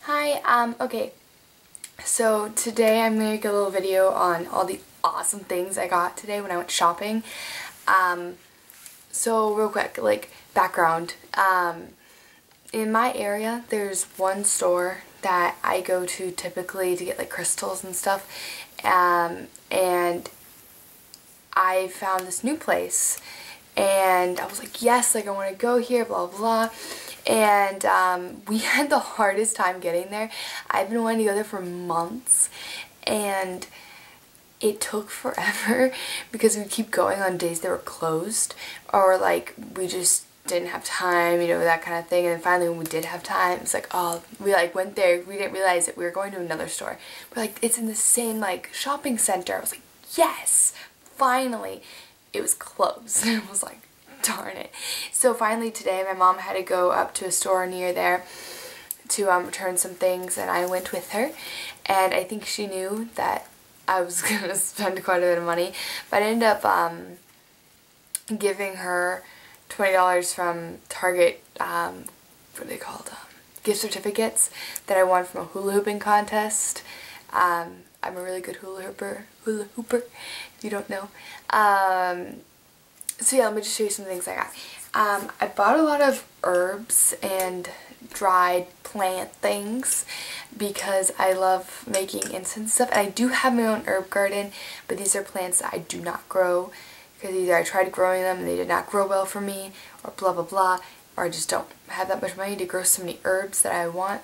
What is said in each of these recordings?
Hi, okay, so today I'm going to make a little video on all the awesome things I got today when I went shopping. So real quick, like, background. In my area, there's one store that I go to typically to get, like, crystals and stuff, and I found this new place, and I was like, yes, like, I want to go here, blah, blah, blah. And we had the hardest time getting there. I've been wanting to go there for months, and it took forever because we keep going on days that were closed, or like we just didn't have time, you know, that kind of thing. And then finally when we did have time, it's like, oh, we like went there, we didn't realize that we were going to another store. We're like, it's in the same like shopping center. I was like, yes, finally. It was closed. I was like, darn it. So finally today my mom had to go up to a store near there to return some things, and I went with her, and I think she knew that I was gonna spend quite a bit of money, but I ended up giving her $20 from Target, what are they called, gift certificates that I won from a hula hooping contest. I'm a really good hula hooper, if you don't know. So yeah, let me just show you some things I got. I bought a lot of herbs and dried plant things because I love making incense stuff. And I do have my own herb garden, but these are plants that I do not grow because either I tried growing them and they did not grow well for me, or blah blah blah, or I just don't have that much money to grow so many herbs that I want.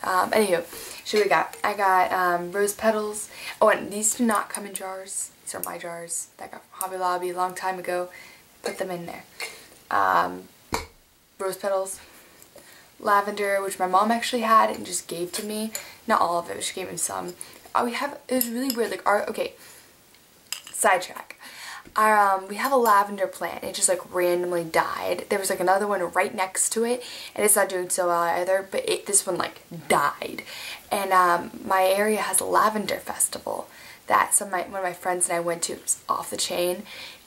Anywho, so we got, I got rose petals. Oh, and these do not come in jars. These are my jars that I got from Hobby Lobby a long time ago. Put them in there. Rose petals, lavender, which my mom actually had and just gave to me. Not all of it, but she gave me some. We have, it was really weird, like okay, sidetrack. We have a lavender plant. It just like randomly died. There was like another one right next to it, and it's not doing so well either, but this one like died. And my area has a lavender festival that one of my friends and I went to. It was off the chain.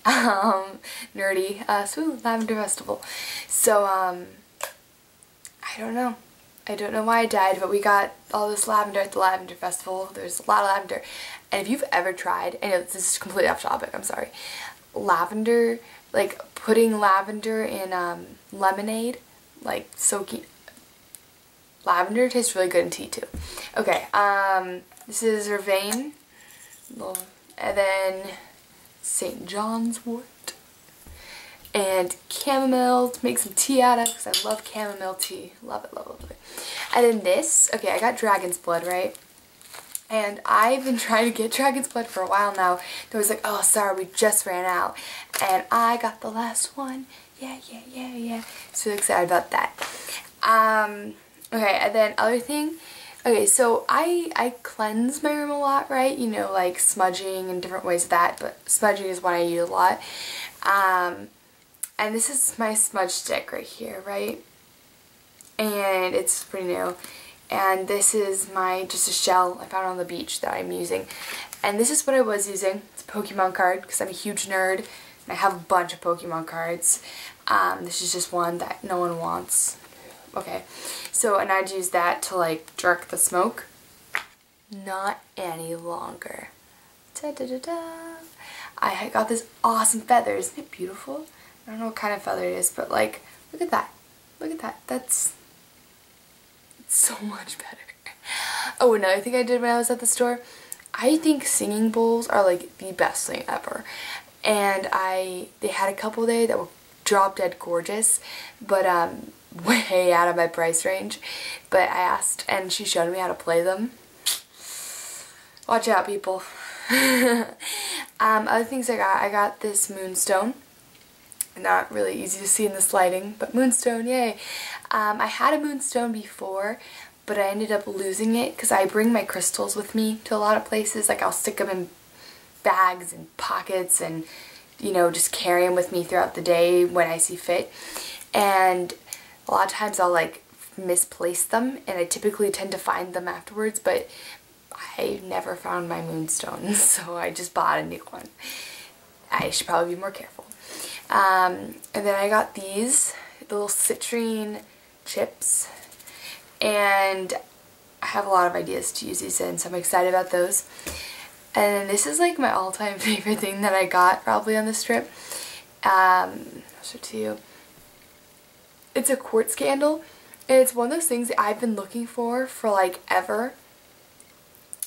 Nerdy, lavender festival. So I don't know why I died, but we got all this lavender at the lavender festival. There's a lot of lavender, and if you've ever tried, I know this is completely off topic, I'm sorry, lavender, like putting lavender in lemonade, like soaking lavender, tastes really good in tea too. Okay, this is Vervain, and then St. John's wort, and chamomile to make some tea out of, because I love chamomile tea. Love it, love it, love it. And then this, okay, I got dragon's blood, right? And I've been trying to get dragon's blood for a while now. There was like, oh, sorry, we just ran out. And I got the last one. Yeah, yeah, yeah, yeah. So excited about that. Okay, and then other thing. Okay, so I cleanse my room a lot, right? You know, like smudging and different ways of that, but smudging is what I use a lot. And this is my smudge stick right here, right? And it's pretty new. And this is just a shell I found on the beach that I'm using. And this is what I was using. It's a Pokemon card, because I'm a huge nerd, and I have a bunch of Pokemon cards. This is just one that no one wants. Okay, so, and I'd use that to like jerk the smoke. Not any longer. Da-da-da-da. I got this awesome feather. Isn't it beautiful? I don't know what kind of feather it is, but like, look at that. Look at that. It's so much better. Oh, another thing I did when I was at the store, I think singing bowls are like the best thing ever. And they had a couple there that were drop dead gorgeous, but way out of my price range. But I asked, and she showed me how to play them. Watch out, people. Other things I got this moonstone. Not really easy to see in this lighting, but moonstone, yay. I had a moonstone before, but I ended up losing it because I bring my crystals with me to a lot of places. Like, I'll stick them in bags and pockets and, you know, just carry them with me throughout the day when I see fit. And a lot of times I'll like misplace them, and I typically tend to find them afterwards, but I never found my moonstone, so I just bought a new one. I should probably be more careful. And then I got these little citrine chips, and I have a lot of ideas to use these in, so I'm excited about those. And this is like my all-time favorite thing that I got probably on this trip. I'll show it to you. It's a quartz candle, and it's one of those things that I've been looking for like ever.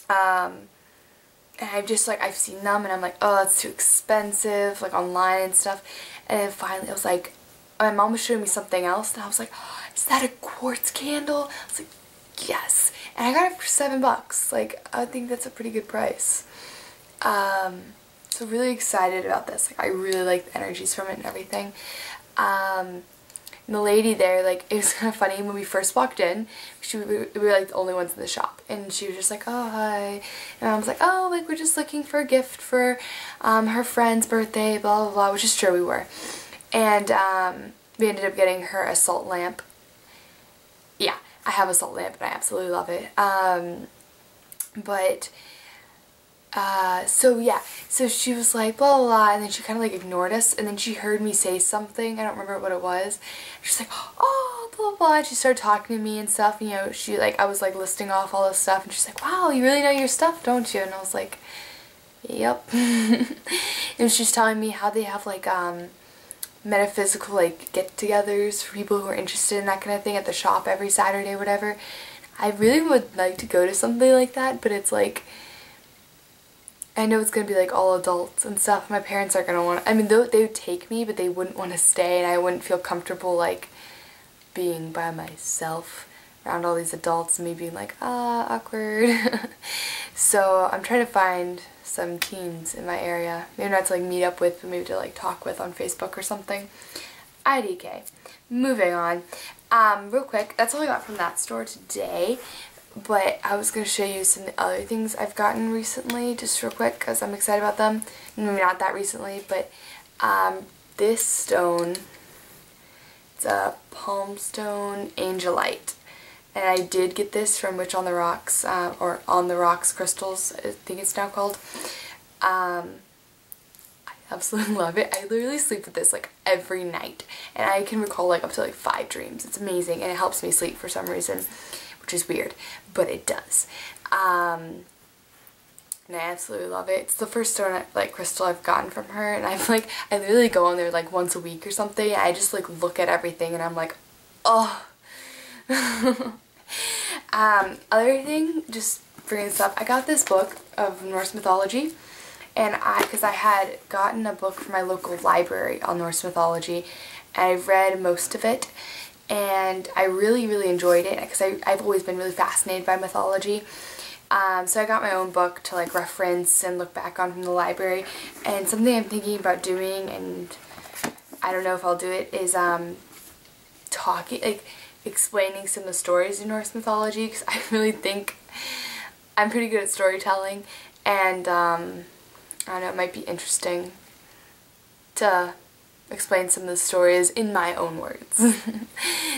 And I've just like, I've seen them and I'm like, oh, that's too expensive, like online and stuff. And then finally it was like, my mom was showing me something else and I was like, oh, is that a quartz candle? I was like, yes. And I got it for $7. Like, I think that's a pretty good price. So really excited about this. Like, I really like the energies from it and everything. And the lady there, like, it was kind of funny when we first walked in. We were like the only ones in the shop, and she was just like, oh, hi. And I was like, oh, like, we're just looking for a gift for her friend's birthday, blah blah blah, which is true, we were. And we ended up getting her a salt lamp. Yeah, I have a salt lamp and I absolutely love it. So yeah, so she was like blah blah blah, and then she kind of like ignored us, and then she heard me say something, I don't remember what it was. She's like, oh, blah blah, and she started talking to me and stuff, you know, she like, I was like listing off all this stuff, and she's like, wow, you really know your stuff, don't you? And I was like, yep. And she's telling me how they have like metaphysical like get-togethers for people who are interested in that kind of thing at the shop every Saturday, whatever. I really would like to go to something like that, but it's like, I know it's gonna be like all adults and stuff. My parents aren't gonna want, I mean, they would take me, but they wouldn't want to stay, and I wouldn't feel comfortable like being by myself around all these adults and me being like, ah, awkward. So I'm trying to find some teens in my area, maybe not to like meet up with, but maybe to like talk with on Facebook or something. IDK. Moving on. Real quick, that's all I got from that store today. But I was going to show you some of the other things I've gotten recently, just real quick, because I'm excited about them. Maybe not that recently, but this stone, it's a palm stone angelite. And I did get this from Witch on the Rocks, or On the Rocks Crystals, I think it's now called. I absolutely love it. I literally sleep with this like every night. And I can recall like up to like 5 dreams. It's amazing, and it helps me sleep for some reason, which is weird, but it does. And I absolutely love it. It's the first stone like crystal I've gotten from her, and I've like, I literally go on there like once a week or something, and I just like look at everything and I'm like, oh. Other thing, just bringing this up, I got this book of Norse mythology, and because I had gotten a book from my local library on Norse mythology, and I've read most of it, and I really, really enjoyed it, because I've always been really fascinated by mythology. So I got my own book to like reference and look back on from the library, and something I'm thinking about doing, and I don't know if I'll do it, is explaining some of the stories in Norse mythology, because I really think I'm pretty good at storytelling, and I don't know, it might be interesting to explain some of the stories in my own words.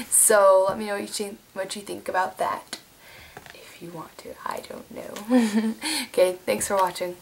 So let me know what you think about that, if you want to. I don't know. Okay, thanks for watching.